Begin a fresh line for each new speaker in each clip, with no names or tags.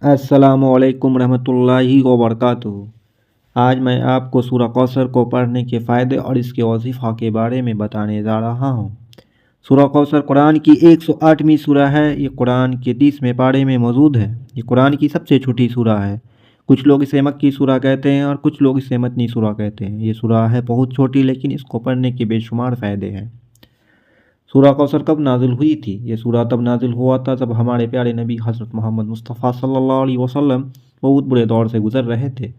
अस्सलामुअलैकुम रहमतुल्लाहि व बरकातुहू। आज मैं आपको सूरह कौसर को पढ़ने के फ़ायदे और इसके वजीफ़ा के बारे में बताने जा रहा हूँ। सूरह कौसर कुरान की 108वीं सूरह है। ये कुरान के 30वें पारे में मौजूद है। ये कुरान की सबसे छोटी सूरह है। कुछ लोग इसे मक्की सूरह कहते हैं और कुछ लोग इसे मदनी सूरह कहते हैं। ये सूरह है बहुत छोटी, लेकिन इसको पढ़ने के बेशुमार फ़ायदे हैं। सूरह कौसर कब नाजिल हुई थी? ये सूरह तब नाजिल हुआ था जब हमारे प्यारे नबी हज़रत मोहम्मद मुस्तफ़ा सल्लल्लाहु अलैहि वसल्लम बहुत बुरे दौर से गुज़र रहे थे।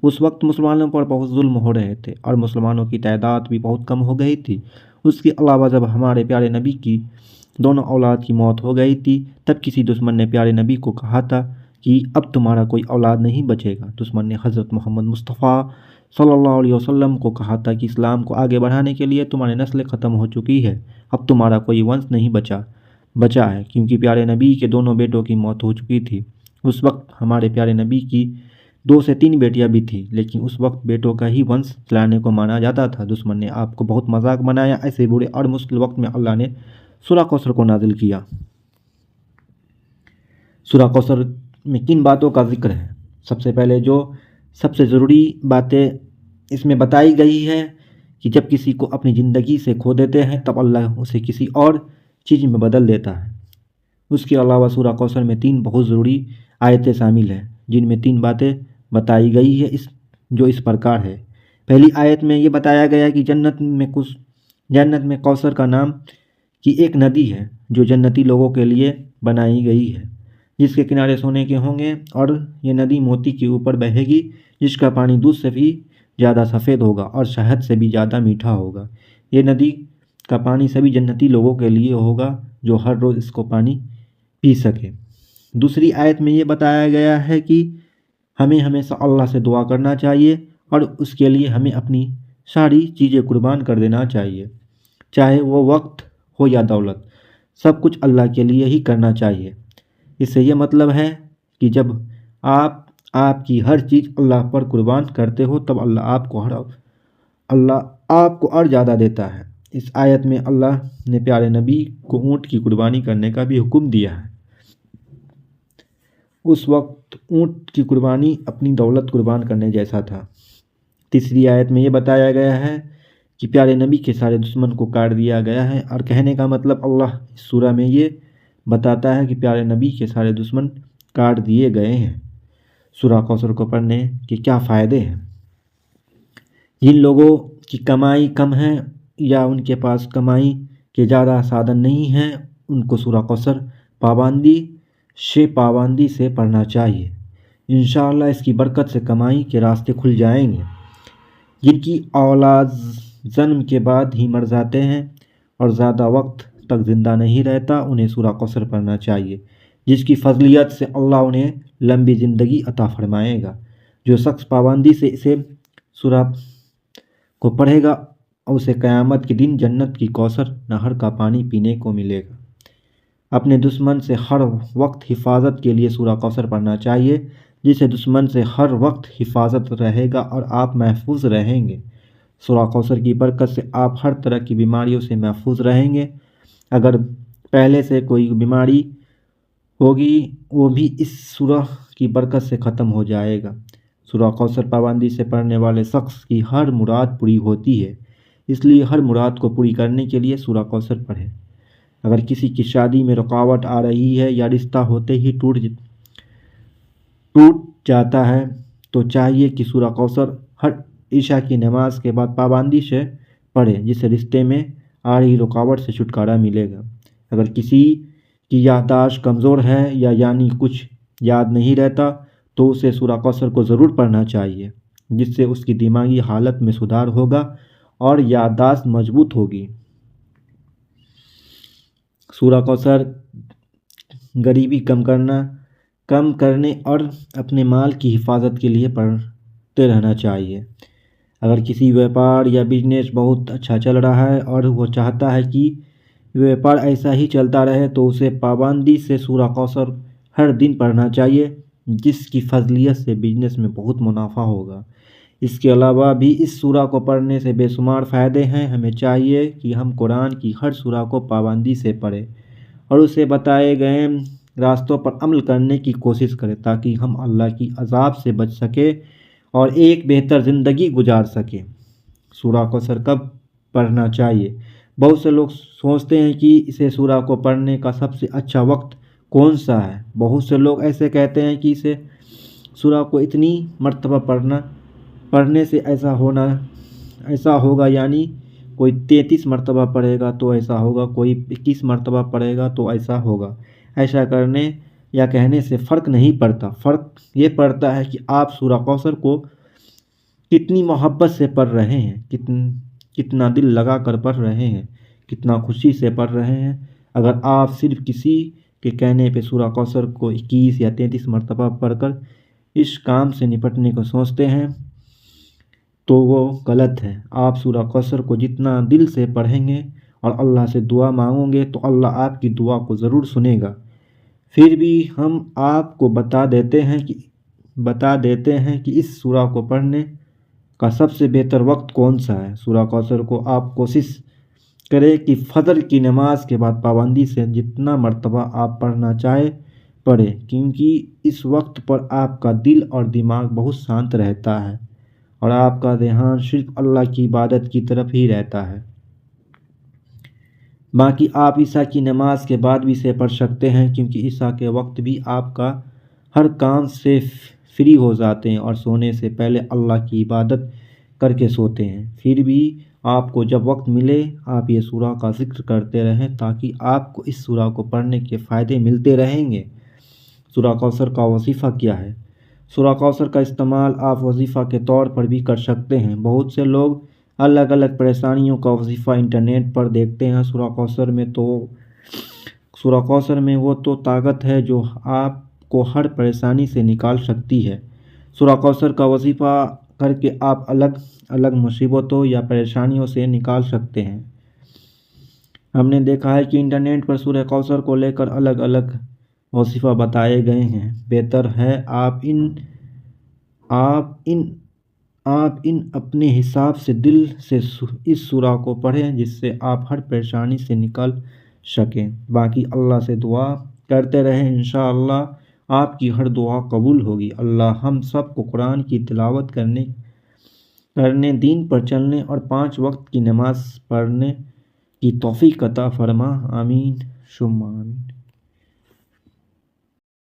उस वक्त मुसलमानों पर बहुत जुल्म हो रहे थे और मुसलमानों की तादाद भी बहुत कम हो गई थी। उसके अलावा जब हमारे प्यारे नबी की दोनों औलाद की मौत हो गई थी, तब किसी दुश्मन ने प्यारे नबी को कहा था कि अब तुम्हारा कोई औलाद नहीं बचेगा। दुश्मन ने हज़रत मोहम्मद मुस्तफ़ा सल्लल्लाहु अलैहि वसल्लम को कहा था कि इस्लाम को आगे बढ़ाने के लिए तुम्हारी नस्ल ख़त्म हो चुकी है, अब तुम्हारा कोई वंश नहीं बचा है, क्योंकि प्यारे नबी के दोनों बेटों की मौत हो चुकी थी। उस वक्त हमारे प्यारे नबी की 2 से 3 बेटियां भी थीं, लेकिन उस वक्त बेटों का ही वंश चलाने को माना जाता था। दुश्मन ने आपको बहुत मजाक बनाया। ऐसे बुरे और मुश्किल वक्त में अल्लाह ने सूरह कौसर को नाजिल किया। सूरह कौसर में किन बातों का जिक्र है? सबसे पहले जो सबसे ज़रूरी बातें इसमें बताई गई है कि जब किसी को अपनी ज़िंदगी से खो देते हैं तब अल्लाह उसे किसी और चीज़ में बदल देता है। उसके अलावा सूरह कौसर में 3 बहुत ज़रूरी आयतें शामिल हैं, जिनमें 3 बातें बताई गई है जो इस प्रकार है। पहली आयत में ये बताया गया है कि जन्नत में कौसर का नाम की एक नदी है जो जन्नती लोगों के लिए बनाई गई है, जिसके किनारे सोने के होंगे और ये नदी मोती के ऊपर बहेगी, जिसका पानी दूध से भी ज़्यादा सफ़ेद होगा और शहद से भी ज़्यादा मीठा होगा। ये नदी का पानी सभी जन्नती लोगों के लिए होगा जो हर रोज़ इसको पानी पी सके। दूसरी आयत में ये बताया गया है कि हमें हमेशा अल्लाह से दुआ करना चाहिए और उसके लिए हमें अपनी सारी चीज़ें कुर्बान कर देना चाहिए, चाहे वो वक्त हो या दौलत, सब कुछ अल्लाह के लिए ही करना चाहिए। इससे ये मतलब है कि जब आपकी हर चीज़ अल्लाह पर कुर्बान करते हो तब अल्लाह आपको और ज़्यादा देता है। इस आयत में अल्लाह ने प्यारे नबी को ऊँट की कुर्बानी करने का भी हुक्म दिया है। उस वक्त ऊँट की कुर्बानी अपनी दौलत कुर्बान करने जैसा था। तीसरी आयत में ये बताया गया है कि प्यारे नबी के सारे दुश्मन को काट दिया गया है, और कहने का मतलब अल्लाह इस सूरह में ये बताता है कि प्यारे नबी के सारे दुश्मन काट दिए गए हैं। सूरह कौसर को पढ़ने के क्या फ़ायदे हैं? जिन लोगों की कमाई कम है या उनके पास कमाई के ज़्यादा साधन नहीं हैं, उनको सूरह कौसर पाबंदी से पढ़ना चाहिए। इंशाअल्लाह इसकी बरकत से कमाई के रास्ते खुल जाएंगे। जिनकी औलाद जन्म के बाद ही मर जाते हैं और ज़्यादा वक्त तक ज़िंदा नहीं रहता, उन्हें सूरह कौसर पढ़ना चाहिए, जिसकी फजलियत से अल्लाह उन्हें लंबी ज़िंदगी अता फरमाएगा। जो शख्स पाबंदी से इसे सूरह को पढ़ेगा उसे क़यामत के दिन जन्नत की कौसर नहर का पानी पीने को मिलेगा। अपने दुश्मन से हर वक्त हिफाजत के लिए सूरह कौसर पढ़ना चाहिए, जिससे दुश्मन से हर वक्त हिफाजत रहेगा और आप महफूज रहेंगे। सूरह कौसर की बरकत से आप हर तरह की बीमारियों से महफूज रहेंगे। अगर पहले से कोई बीमारी होगी वो भी इस सूरह की बरकत से ख़त्म हो जाएगा। सूरह कौसर पाबंदी से पढ़ने वाले शख्स की हर मुराद पूरी होती है, इसलिए हर मुराद को पूरी करने के लिए सूरह कौसर पढ़ें। अगर किसी की शादी में रुकावट आ रही है या रिश्ता होते ही टूट जाता है तो चाहिए कि सूरह कौसर हर ईशा की नमाज के बाद पाबंदी से पढ़ें, जिससे रिश्ते में आ रही रुकावट से छुटकारा मिलेगा। अगर किसी की याददाश्त कमज़ोर है या यानी कुछ याद नहीं रहता तो उसे सूरह कौसर को ज़रूर पढ़ना चाहिए, जिससे उसकी दिमागी हालत में सुधार होगा और याददाश्त मजबूत होगी। सूरह कौसर गरीबी कम करने और अपने माल की हिफाजत के लिए पढ़ते रहना चाहिए। अगर किसी व्यापार या बिजनेस बहुत अच्छा चल रहा है और वो चाहता है कि व्यापार ऐसा ही चलता रहे तो उसे पाबंदी से सूरह कौसर हर दिन पढ़ना चाहिए, जिसकी फजलियत से बिजनेस में बहुत मुनाफा होगा। इसके अलावा भी इस सूरह को पढ़ने से बेशुमार फ़ायदे हैं। हमें चाहिए कि हम कुरान की हर सूरह को पाबंदी से पढ़ें और उसे बताए गए راستوں پر عمل کرنے کی کوشش کریں تاکہ ہم اللہ کی عذاب سے بچ سکیں اور ایک بہتر زندگی گزار سکیں۔ سورہ کوثر کب پڑھنا چاہیے؟ بہت سے لوگ سوچتے ہیں کہ اسے سورہ کو پڑھنے کا سب سے اچھا وقت کون سا ہے۔ بہت سے لوگ ایسے کہتے ہیں کہ اسے سورہ کو اتنی مرتبہ پڑھنے سے ایسا ہوگا، یعنی کوئی 33 مرتبہ پڑھے گا تو ایسا ہوگا، کوئی 21 مرتبہ پڑھے گا تو ایسا ہوگا۔ ایسا کرنے یا کہنے سے فرق نہیں پڑتا، فرق یہ پڑتا ہے کہ آپ سورہ کوثر کو کتنی محبت سے پڑھ رہے ہیں، کتنا دل لگا کر پڑھ رہے ہیں، کتنا خوشی سے پڑھ رہے ہیں۔ اگر آپ صرف کسی کے کہنے پہ سورہ کوثر کو 21 یا 33 مرتبہ پڑھ کر اس کام سے نپٹنے کو سوچتے ہیں تو وہ غلط ہے۔ آپ سورہ کوثر کو جتنا دل سے پڑھیں گے اور اللہ سے دعا مانگو گے تو اللہ آپ کی دعا کو ضرور سنے گا۔ پھر بھی ہم آپ کو بتا دیتے ہیں کہ اس سورہ کو پڑھنے کا سب سے بہتر وقت کون سا ہے۔ سورہ کوثر کو آپ کوشش کریں کہ فجر کی نماز کے بعد پابندی سے جتنا مرتبہ آپ پڑھنا چاہے پڑھیں، کیونکہ اس وقت پر آپ کا دل اور دماغ بہت شانت رہتا ہے اور آپ کا ذہن صرف اللہ کی عبادت کی طرف ہی رہتا ہے۔ باقی آپ عشاء کی نماز کے بعد بھی اسے پڑھ سکتے ہیں، کیونکہ عشاء کے وقت بھی آپ کا ہر کام سے فری ہو جاتے ہیں اور سونے سے پہلے اللہ کی عبادت کر کے سوتے ہیں۔ پھر بھی آپ کو جب وقت ملے آپ یہ سورہ کا ذکر کرتے رہیں تاکہ آپ کو اس سورہ کو پڑھنے کے فائدے ملتے رہیں گے۔ سورہ کوثر کا وظیفہ کیا ہے؟ سورہ کوثر کا استعمال آپ وظیفہ کے طور پر بھی کر سکتے ہیں۔ بہت سے لوگ الگ الگ پریشانیوں کا وظیفہ انٹرنیٹ پر دیکھتے ہیں۔ سورہ کوثر میں وہ تو طاقت ہے جو آپ کو ہر پریشانی سے نکال سکتی ہے۔ سورہ کوثر کا وظیفہ کر کے آپ الگ الگ مصیبتوں یا پریشانیوں سے نکال سکتے ہیں۔ ہم نے دیکھا ہے کہ انٹرنیٹ پر سورہ کوثر کو لے کر الگ الگ وظیفہ بتائے گئے ہیں۔ بہتر ہے آپ ان اپنے حساب سے دل سے اس سورہ کو پڑھیں جس سے آپ ہر پریشانی سے نکل سکیں۔ باقی اللہ سے دعا کرتے رہیں، انشاءاللہ آپ کی ہر دعا قبول ہوگی۔ اللہ ہم سب کو قرآن کی تلاوت کرنے، دین پر چلنے اور 5 وقت کی نماز پڑھنے کی توفیق عطا فرما۔ آمین ثم آمین۔